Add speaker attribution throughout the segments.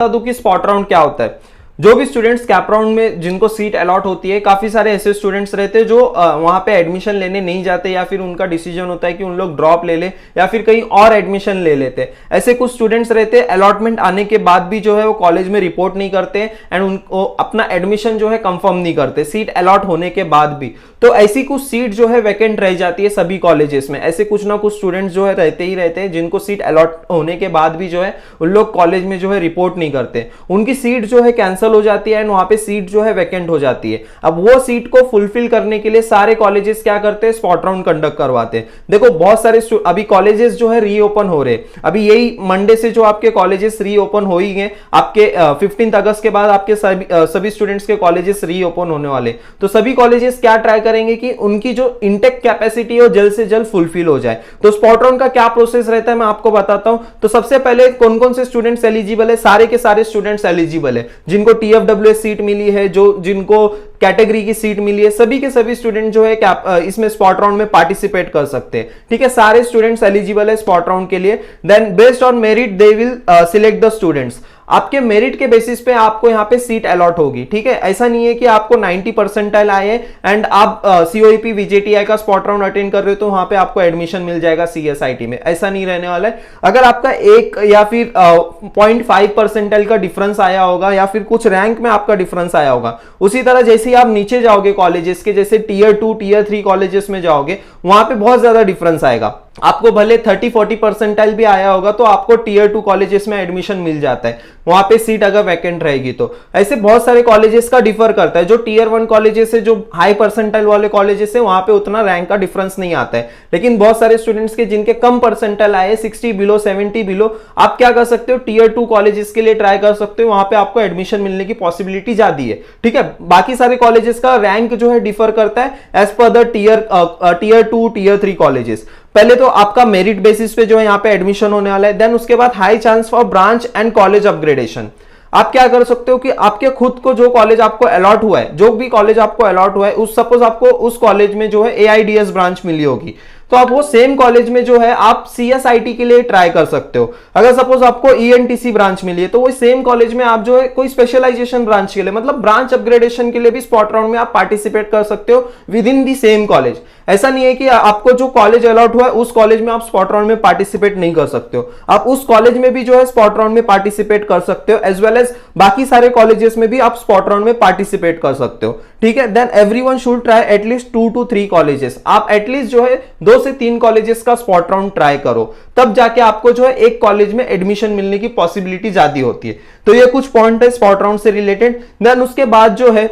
Speaker 1: बता दूं कि स्पॉट राउंड क्या होता है। जो भी स्टूडेंट्स कैप राउंड में जिनको सीट अलॉट होती है, काफी सारे ऐसे स्टूडेंट्स रहते हैं जो वहां पे एडमिशन लेने नहीं जाते, या फिर उनका डिसीजन होता है कि उन लोग ड्रॉप ले ले या फिर कहीं और एडमिशन ले लेते हैं। ऐसे कुछ स्टूडेंट्स रहते हैं अलॉटमेंट आने के बाद भी जो है वो कॉलेज में रिपोर्ट नहीं करते एंड उनको अपना एडमिशन जो है कंफर्म नहीं करते सीट अलॉट होने के बाद भी। तो ऐसी कुछ सीट जो है वैकेंट रह जाती है सभी कॉलेजेस में। ऐसे कुछ ना कुछ स्टूडेंट्स जो है रहते ही रहते हैं जिनको सीट अलॉट होने के बाद भी जो है उन लोग कॉलेज में जो है रिपोर्ट नहीं करते, उनकी सीट जो है कैंसिल हो जाती है एंड वहां पे सीट जो है वैकेंट हो जाती है। अब वो सीट को फुलफिल करने के लिए सारे कॉलेजेस क्या करते हैं, स्पॉट राउंड कंडक्ट करवाते हैं। देखो बहुत सारे अभी कॉलेजेस जो है रीओपन हो रहे, अभी यही मंडे से जो आपके कॉलेजेस रीओपन हो ही गए, आपके 15 अगस्त के बाद आपके सभी स्टूडेंट्स के कॉलेजेस रीओपन होने वाले। तो सभी कॉलेजेस क्या ट्राई करेंगे कि उनकी जो इंटेक कैपेसिटी है वो जल्द से जल्द फुलफिल हो जाए। तो स्पॉट राउंड का क्या प्रोसेस रहता है मैं आपको बताता हूं। तो सबसे पहले कौन कौन से स्टूडेंट्स एलिजिबल है, सारे के सारे स्टूडेंट्स एलिजिबल है जिनको TFWS सीट मिली है, जो जिनको कैटेगरी की सीट मिली है, सभी के सभी स्टूडेंट जो है इसमें स्पॉट राउंड में पार्टिसिपेट कर सकते हैं। ठीक है, सारे स्टूडेंट्स एलिजिबल है स्पॉट राउंड के लिए। Then based on merit they will select the students. आपके मेरिट के बेसिस पे आपको यहाँ पे सीट अलॉट होगी। ठीक है, ऐसा नहीं है कि आपको 90 परसेंटाइल आए एंड आप COEP VJTI का स्पॉट राउंड अटेंड कर रहे हो तो वहां पे आपको एडमिशन मिल जाएगा CSIT में, ऐसा नहीं रहने वाला है। अगर आपका 1 या फिर 0.5 परसेंटाइल का डिफरेंस आया होगा या फिर कुछ रैंक में आपका डिफरेंस आया होगा, उसी तरह जैसे ही आप नीचे जाओगे कॉलेजेस के, जैसे Tier 2 Tier 3 कॉलेजेस में जाओगे, वहां पे बहुत ज्यादा डिफरेंस आएगा। आपको भले 30-40 परसेंटाइल भी आया होगा तो आपको Tier 2 कॉलेजेस में एडमिशन मिल जाता है, वहां पे सीट अगर वैकेंट रहेगी तो। ऐसे बहुत सारे कॉलेजेस का डिफर करता है। जो Tier 1 कॉलेजेस है, जो हाई परसेंटाइल वाले कॉलेजेस है, वहां पे उतना रैंक का डिफरेंस नहीं आता है। लेकिन बहुत सारे स्टूडेंट्स के जिनके कम परसेंटाइल आए, 60 बिलो, 70 बिलो, आप क्या कर सकते हो, Tier 2 कॉलेजेस के लिए ट्राई कर सकते हो, वहां पे आपको एडमिशन मिलने की पॉसिबिलिटी ज्यादा है। ठीक है, बाकी सारे कॉलेजेस का रैंक जो है डिफर करता है as per the Tier 2 Tier 3 colleges. पहले तो आपका मेरिट बेसिस पे जो है यहाँ पे एडमिशन होने वाला है। देन उसके बाद high chance for branch and college upgradation. आप क्या कर सकते हो कि आपके खुद को जो कॉलेज आपको अलॉट हुआ है, जो भी कॉलेज आपको अलॉट हुआ है, उस सपोज आपको उस कॉलेज में जो है AIDS ब्रांच मिली होगी, तो आप वो सेम कॉलेज में जो है आप CSIT के लिए ट्राई कर सकते हो। अगर सपोज आपको ENTC ब्रांच मिली है तो वो सेम कॉलेज में आप जो है कोई स्पेशलाइजेशन ब्रांच के लिए, मतलब ब्रांच अपग्रेडेशन के लिए भी स्पॉट राउंड में आप पार्टिसिपेट कर सकते हो with in the same college. ऐसा नहीं है कि आपको जो कॉलेज अलॉट हुआ है उस कॉलेज में आप स्पॉट राउंड में पार्टिसिपेट नहीं कर सकते हो, आप उस कॉलेज में भी जो है स्पॉट राउंड में पार्टिसिपेट कर सकते हो, एज वेल एज बाकी सारे कॉलेजेस में भी आप स्पॉट राउंड में पार्टिसिपेट कर सकते हो। ठीक है, then everyone should try at least 2 to 3 colleges. आप एटलीस्ट जो है 2 से 3 कॉलेजेस का स्पॉट राउंड ट्राई करो, तब जाके आपको जो है एक कॉलेज में एडमिशन मिलने की पॉसिबिलिटी ज्यादा होती है। तो ये कुछ पॉइंट है स्पॉट राउंड से रिलेटेड। देन उसके बाद जो है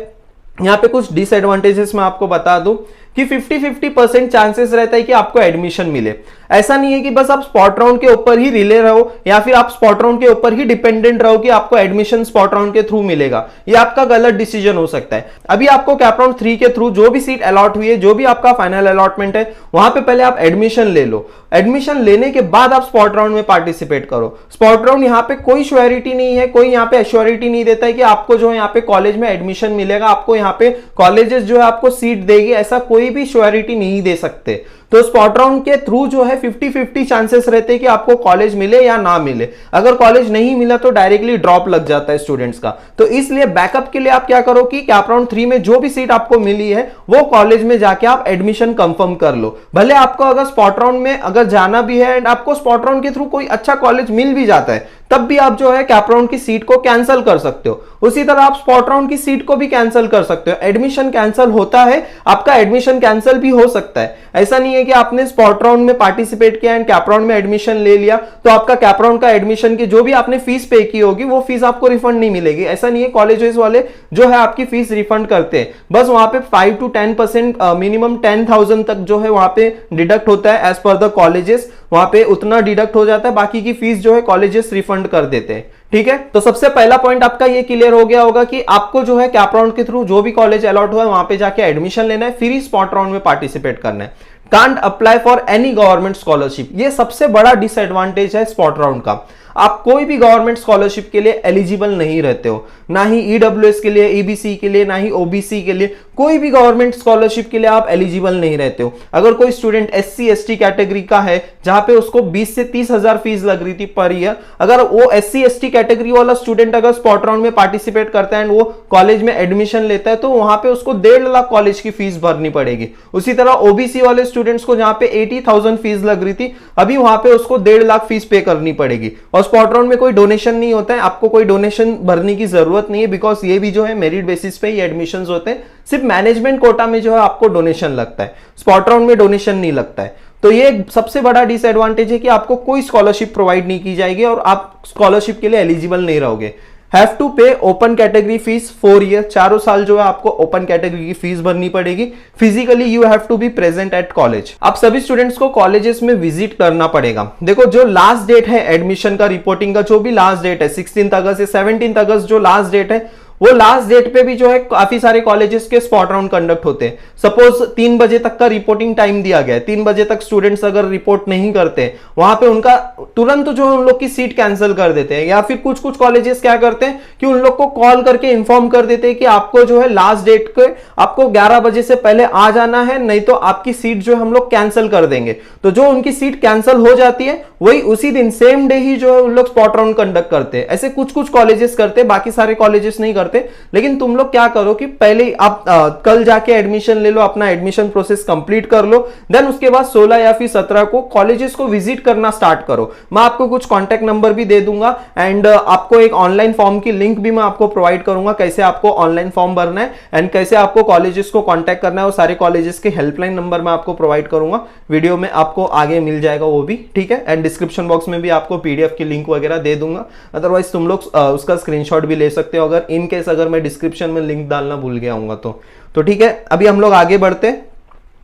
Speaker 1: यहाँ पे कुछ डिसएडवांटेजेस मैं आपको बता दूं कि 50-50% चांसेस रहता है कि आपको एडमिशन मिले। ऐसा नहीं है कि बस आप स्पॉट राउंड के ऊपर ही रिले रहो या फिर आप स्पॉट राउंड के ऊपर ही डिपेंडेंट रहो कि आपको एडमिशन स्पॉट राउंड के थ्रू मिलेगा। ये आपका गलत डिसीजन हो सकता है। अभी आपको कैप राउंड 3 के थ्रू जो भी सीट अलॉट हुई है, जो भी आपका फाइनल अलॉटमेंट है, वहां पे पहले आप एडमिशन ले लो। एडमिशन लेने के बाद आप स्पॉट राउंड में पार्टिसिपेट करो। स्पॉट राउंड यहाँ पे कोई श्योरिटी नहीं है, कोई यहाँ पे एश्योरिटी नहीं देता है कि आपको जो है यहाँ पे कॉलेज में एडमिशन मिलेगा, आपको यहाँ पे कॉलेजेस जो है आपको सीट देगी, ऐसा कोई भी श्योरिटी नहीं दे सकते। तो स्पॉट राउंड के थ्रू जो है 50-50 चांसेस रहते हैं कि आपको कॉलेज मिले या ना मिले। अगर कॉलेज नहीं मिला तो डायरेक्टली ड्रॉप लग जाता है स्टूडेंट्स का। तो इसलिए बैकअप के लिए आप क्या करो कि कैप राउंड 3 में जो भी सीट आपको मिली है वो कॉलेज में जाके आप एडमिशन कंफर्म कर लो। भले आपको अगर स्पॉट राउंड में अगर जाना भी है एंड आपको स्पॉट राउंड के थ्रू कोई अच्छा कॉलेज मिल भी जाता है, तब भी आप जो है कैप राउंड की सीट को कैंसिल कर सकते हो। उसी तरह आप स्पॉट राउंड की सीट को भी कैंसिल कर सकते हो। एडमिशन कैंसिल होता है, आपका एडमिशन कैंसिल भी हो सकता है। ऐसा नहीं है कि आपने स्पॉट राउंड में पार्टिसिपेट किया एंड कैप राउंड में एडमिशन ले लिया तो आपका कैप राउंड का एडमिशन की जो भी आपने फीस पे की होगी वो फीस आपको रिफंड नहीं मिलेगी। ऐसा नहीं है, कॉलेजेस वाले जो है आपकी फीस रिफंड करते हैं। बस वहां पे 5 to 10% मिनिमम 10,000 तक जो है वहां पे डिडक्ट होता है एज पर द कॉलेजेस, वहां पे उतना डिडक्ट हो जाता है, बाकी की फीस जो है कॉलेजेस रिफंड कर देते हैं। ठीक है, तो सबसे पहला पॉइंट आपका ये क्लियर हो गया होगा कि आपको जो है कैप राउंड के थ्रू जो भी कॉलेज अलॉट हुआ है वहां पे जाके एडमिशन लेना है, फिर ही स्पॉट राउंड में पार्टिसिपेट करना है। Can't apply for any government scholarship, ये सबसे बड़ा डिसएडवांटेज है स्पॉट राउंड का। आप कोई भी गवर्नमेंट स्कॉलरशिप के लिए एलिजिबल नहीं रहते हो, ना ही ईडब्ल्यूएस के लिए, ईबीसी के लिए, ना ही ओबीसी के लिए, कोई भी गवर्नमेंट स्कॉलरशिप के लिए आप एलिजिबल नहीं रहते हो। अगर कोई स्टूडेंट SC ST कैटेगरी का है जहां पे उसको 20 से 30 हजार फीस लग रही थी पर ईयर, अगर वो SC ST कैटेगरी वाला स्टूडेंट अगर स्पॉट राउंड में पार्टिसिपेट करता है एंड वो कॉलेज में एडमिशन लेता है तो वहां पे उसको 1.5 लाख कॉलेज की फीस भरनी पड़ेगी। उसी तरह OBC वाले स्टूडेंट्स को जहां पे 80,000 फीस लग रही थी, अभी वहां पे उसको 1.5 लाख फीस पे करनी पड़ेगी। और स्पॉट राउंड में कोई डोनेशन नहीं होता है, आपको कोई डोनेशन भरने की जरूरत नहीं है, बिकॉज ये भी जो है मेरिट बेसिस पे ही एडमिशन होते हैं। सिर्फ मैनेजमेंट कोटा में जो है आपको डोनेशन लगता है, स्पॉट राउंड में डोनेशन नहीं लगता है। तो ये सबसे बड़ा डिसएडवांटेज है कि आपको कोई स्कॉलरशिप प्रोवाइड नहीं की जाएगी और आप स्कॉलरशिप के लिए एलिजिबल नहीं रहोगे। हैव टू पे ओपन कैटेगरी फीस 4 ईयर, चारों साल जो है आपको ओपन कैटेगरी की फीस भरनी पड़ेगी। Physically you have to be present at college. आप सभी स्टूडेंट्स को कॉलेजेस में विजिट करना पड़ेगा। देखो जो लास्ट डेट है एडमिशन का, रिपोर्टिंग का जो भी लास्ट डेट है 16 अगस्त या 17 अगस्त जो लास्ट डेट है, वो लास्ट डेट पे भी जो है काफी सारे कॉलेजेस के स्पॉट राउंड कंडक्ट होते हैं। सपोज 3 बजे तक का रिपोर्टिंग टाइम दिया गया है, 3 बजे तक स्टूडेंट्स अगर रिपोर्ट नहीं करते वहां पे उनका तुरंत जो है उन लोग की सीट कैंसिल कर देते हैं। या फिर कुछ कुछ कॉलेजेस क्या करते हैं कि उन लोग को कॉल करके इंफॉर्म कर देते हैं कि आपको जो है लास्ट डेट के आपको 11 बजे से पहले आ जाना है, नहीं तो आपकी सीट जो हम लोग कैंसिल कर देंगे। तो जो उनकी सीट कैंसिल हो जाती है वही उसी दिन सेम डे ही जो है उन लोग स्पॉट राउंड कंडक्ट करते हैं। ऐसे कुछ कुछ कॉलेजेस करते हैं, बाकी सारे कॉलेजेस नहीं करते। लेकिन तुम लोग क्या करो कि पहले आप कल जाके एडमिशन ले लो, अपना एडमिशन प्रोसेस कंप्लीट कर लो, देन उसके बाद 16 या फिर 17 को कॉलेजेस को विजिट करना स्टार्ट करो। मैं आपको कुछ कॉन्टैक्ट नंबर भी दे दूंगा एंड आपको एक ऑनलाइन फॉर्म की लिंक भी मैं आपको प्रोवाइड करूंगा, कैसे आपको ऑनलाइन फॉर्म भरना है एंड कैसे आपको कॉलेजेस को कॉन्टैक्ट करना है। वो सारे कॉलेजेस के हेल्पलाइन नंबर मैं आपको प्रोवाइड करूंगा, वीडियो में आपको आगे मिल जाएगा वो भी, ठीक है। एंड डिस्क्रिप्शन बॉक्स में भी आपको PDF की लिंक वगैरह दे दूंगा, अदरवाइज तुम लोग उसका स्क्रीनशॉट भी ले सकते हो अगर इन केस अगर मैं डिस्क्रिप्शन में लिंक डालना भूल गया हूं तो ठीक है। अभी हम लोग आगे बढ़ते हैं।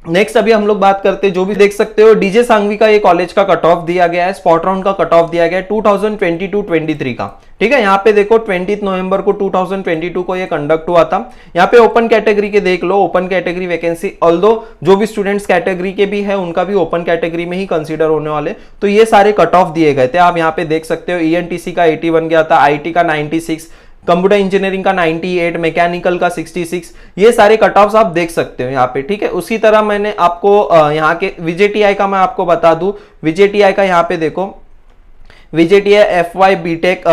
Speaker 1: नेक्स्ट अभी हम लोग बात करते हैं, जो भी देख सकते हो DJ सांघवी का ये कॉलेज का कट ऑफ दिया गया है, स्पॉट राउंड का कट ऑफ दिया गया है 2022-23 का, ठीक है। यहाँ पे देखो 20 नवंबर को 2022 को ये कंडक्ट हुआ था। यहाँ पे ओपन कैटेगरी के देख लो, ओपन कैटेगरी वैकेंसी ऑल्दो जो भी स्टूडेंट्स कैटेगरी के भी है उनका भी ओपन कैटेगरी में ही कंसीडर होने वाले, तो ये सारे कट ऑफ दिए गए थे। आप यहाँ पे देख सकते हो ENTC का 81 गया था, IT का 96, कंप्यूटर इंजीनियरिंग का 98, मैकेनिकल का 66, ये सारे कट ऑफ्स आप देख सकते हो यहाँ पे, ठीक है। उसी तरह मैंने आपको यहाँ के VJTI का मैं आपको बता दूं, VJTI का यहाँ पे देखो, VJTI FY BTech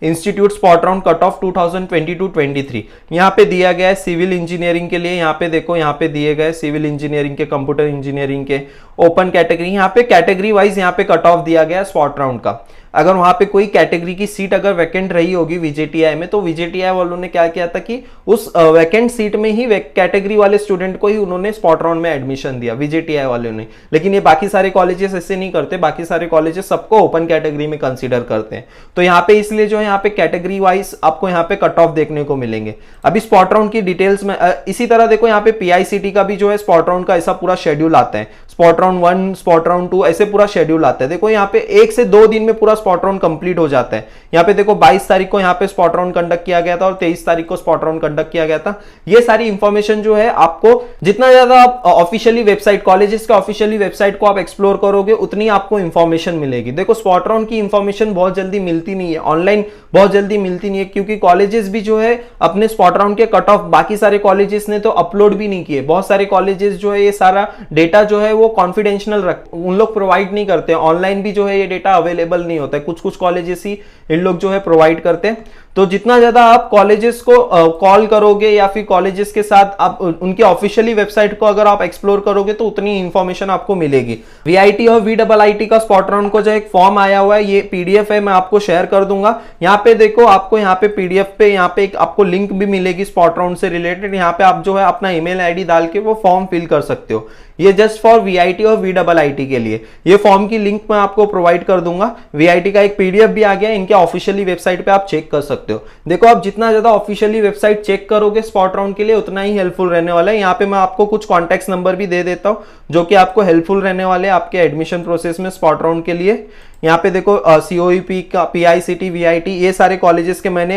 Speaker 1: institute spot round cut off 2022-23 यहाँ पे दिया गया है सिविल इंजीनियरिंग के लिए। यहाँ पे देखो, यहाँ पे दिए गए सिविल इंजीनियरिंग के, कंप्यूटर इंजीनियरिंग के ओपन कैटेगरी, यहाँ पे कैटेगरी वाइज यहाँ पे कट ऑफ दिया गया है स्पॉट राउंड का। अगर वहां पे कोई कैटेगरी की सीट अगर वैकेंट रही होगी VJTI में, तो VJTI वालों ने क्या किया था कि उस वैकेंट सीट में ही कैटेगरी वाले स्टूडेंट को ही उन्होंने स्पॉट राउंड में एडमिशन दिया VJTI वालों ने। लेकिन ये बाकी सारे कॉलेजेस ऐसे नहीं करते, बाकी सारे कॉलेजेस सबको ओपन कैटेगरी में कंसीडर करते हैं। तो यहाँ पे इसलिए जो है यहाँ पे कैटेगरी वाइज आपको यहाँ पे कट ऑफ देखने को मिलेंगे। अभी स्पॉट राउंड की डिटेल्स में इसी तरह देखो, यहाँ पे PICT का भी जो है स्पॉट राउंड का ऐसा पूरा शेड्यूल आता है, स्पॉट राउंड 1, स्पॉट राउंड 2, ऐसे पूरा शेड्यूल आता है। देखो यहाँ पे 1 से 2 दिन में पूरा स्पॉट राउंड कंप्लीट हो जाता है। यहाँ पे देखो 22 तारीख को यहाँ पे स्पॉट राउंड कंडक्ट किया गया था और 23 तारीख को स्पॉट राउंड कंडक्ट किया गया था। ये सारी इंफॉर्मेशन जो है आपको जितना ज्यादा आप ऑफिशियली वेबसाइट, कॉलेजेस के ऑफिशियली वेबसाइट को आप एक्सप्लोर करोगे उतनी आपको इंफॉर्मेशन मिलेगी। देखो स्पॉट राउंड की इंफॉर्मेशन बहुत जल्दी मिलती नहीं है, ऑनलाइन बहुत जल्दी मिलती नहीं है, क्योंकि कॉलेजेस भी जो है अपने स्पॉट राउंड के कट ऑफ बाकी सारे कॉलेजेस ने तो अपलोड भी नहीं किए। बहुत सारे कॉलेजेस जो है ये सारा डेटा जो है वो कॉन्फिडेंशियल उन लोग प्रोवाइड नहीं करते, ऑनलाइन भी जो है ये डेटा अवेलेबल नहीं होता है, कुछ कुछ कॉलेजेस ही इन लोग जो है प्रोवाइड करते हैं। तो जितना ज्यादा आप कॉलेजेस को कॉल करोगे या फिर कॉलेजेस के साथ आप उनके ऑफिशियली वेबसाइट को अगर आप एक्सप्लोर करोगे तो उतनी इंफॉर्मेशन आपको मिलेगी। VIT और VIIT का स्पॉट राउंड को जो एक फॉर्म आया हुआ है, ये PDF है, मैं आपको शेयर कर दूंगा। यहाँ पे देखो, आपको यहाँ पे PDF पे यहाँ पे एक आपको लिंक भी मिलेगी स्पॉट राउंड से रिलेटेड। यहाँ पे आप जो है अपना ईमेल ID डाल के वो फॉर्म फिल कर सकते हो। ये जस्ट फॉर VIT और VIIT के लिए, ये फॉर्म की लिंक मैं आपको प्रोवाइड कर दूंगा। VIT का एक PDF भी आ गया, इनके ऑफिशियली वेबसाइट पे आप चेक कर सकते हो। देखो, आप जितना ज्यादा ऑफिशियली वेबसाइट चेक करोगे स्पॉट राउंड के लिए उतना ही हेल्पफुल रहने वाला है। यहाँ पे मैं आपको कुछ कॉन्टैक्ट नंबर भी दे देता हूँ जो कि आपको हेल्पफुल रहने वाले आपके एडमिशन प्रोसेस में स्पॉट राउंड के लिए। यहाँ पे देखो COEP का, PICT, VIT, ये सारे कॉलेजेस के मैंने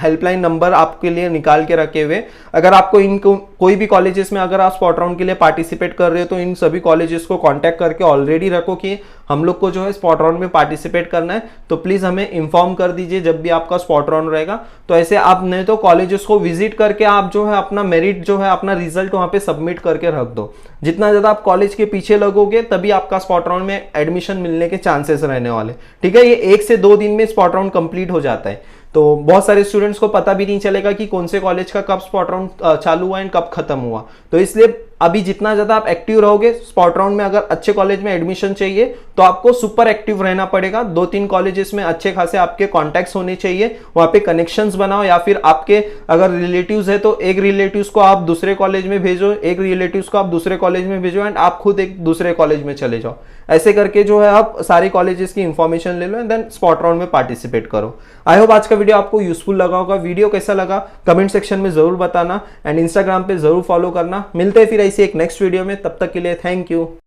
Speaker 1: हेल्पलाइन नंबर आपके लिए निकाल के रखे हुए। अगर आपको इनको कोई भी कॉलेजेस में अगर आप स्पॉट राउंड के लिए पार्टिसिपेट कर रहे हो तो इन सभी कॉलेजेस को कांटेक्ट करके ऑलरेडी रखो कि हम लोग को जो है स्पॉट राउंड में पार्टिसिपेट करना है, तो प्लीज हमें इन्फॉर्म कर दीजिए जब भी आपका स्पॉट राउंड रहेगा। तो ऐसे आप नहीं तो कॉलेजेस को विजिट करके आप जो है अपना मेरिट जो है अपना रिजल्ट वहां पे सबमिट करके रख दो। जितना ज्यादा आप कॉलेज के पीछे लगोगे तभी आपका स्पॉट राउंड में एडमिशन मिलने के चांसेस रहने वाले। ठीक है, ये 1 से 2 दिन में स्पॉट राउंड कंप्लीट हो जाता है। तो बहुत सारे स्टूडेंट्स को पता भी नहीं चलेगा कि कौन से कॉलेज का कब स्पॉट राउंड चालू हुआ एंड कब खत्म हुआ। तो इसलिए अभी जितना ज्यादा आप एक्टिव रहोगे स्पॉट राउंड में, अगर अच्छे कॉलेज में एडमिशन चाहिए तो आपको सुपर एक्टिव रहना पड़ेगा। 2-3 कॉलेजेस में अच्छे खासे आपके कॉन्टैक्ट्स होने चाहिए, वहां पे कनेक्शंस बनाओ, या फिर आपके अगर रिलेटिव्स है तो एक रिलेटिव्स को आप दूसरे कॉलेज में भेजो, एक रिलेटिव्स को आप दूसरे कॉलेज में भेजो एंड आप खुद एक दूसरे कॉलेज में चले जाओ। ऐसे करके जो है आप सारी कॉलेजेस की इंफॉर्मेशन ले लो एंड देन स्पॉट राउंड में पार्टिसिपेट करो। आई होप आज का वीडियो आपको यूजफुल लगा होगा। वीडियो कैसा लगा कमेंट सेक्शन में जरूर बताना एंड इंस्टाग्राम पे जरूर फॉलो करना। मिलते हैं फिर ऐसे एक नेक्स्ट वीडियो में, तब तक के लिए थैंक यू।